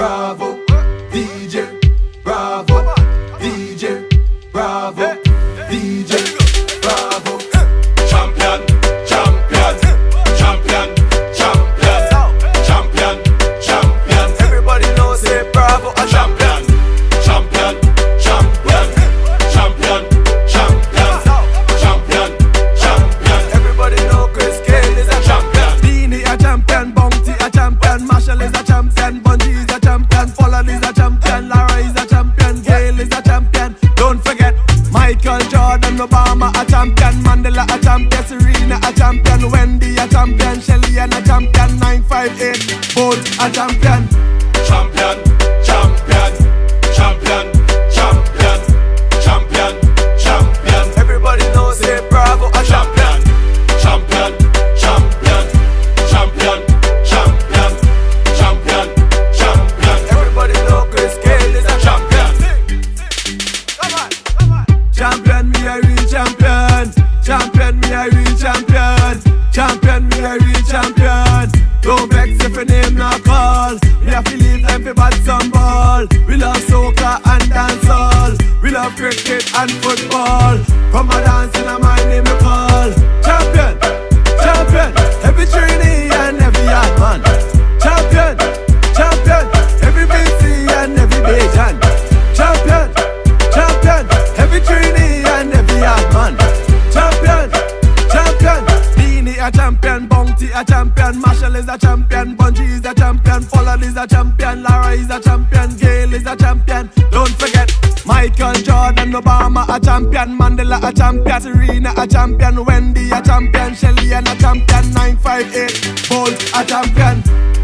Bravo, DJ, Bravo, DJ, Bravo, DJ, Bravo. Champion, champion, champion, champion, champion, champion. Everybody knows say Bravo a Champion, champion, champion, champion, champion, champion, champion. Everybody know Chris Cale is a Champion. Beanie a champion, Bounty a champion, Marshall is a champion, Bungie is a champion, Folland is a champion, Lara is a champion, Gale is a champion. Don't forget Michael Jordan, Obama a champion, Mandela a champion, Serena a champion, Wendy a champion, Shelly and a champion, 958 Bolt a champion. Champion, champion, champion, champion, champion, champion. Everybody knows say Bravo a champion. Champion, champion, champion, champion, champion, champion. Everybody know Chris Cale is a Champion. champion, me a real champion. Champion, me a real champion. Champion, me a real champion. Don't vex if your name not call. We have to leave everybody some ball. We love soccer and dancehall. We love cricket and football. Come a dance in a my name we call. Champion, champion. Every trainee and every hard man. Champion, champion. Every BC and every Bajan. Champion, champion. Every trainee and every hard man. Champion, champion. Beanie a champion, Bounty a champion, Marshall is a champion, Bungie is a champion, Folland is a champion, Lara is a champion, Gale is a champion. Don't forget Michael Jordan, Obama a champion, Mandela a champion, Serena a champion, Wendy a champion, Shelly and a champion, 958 Bolt a champion.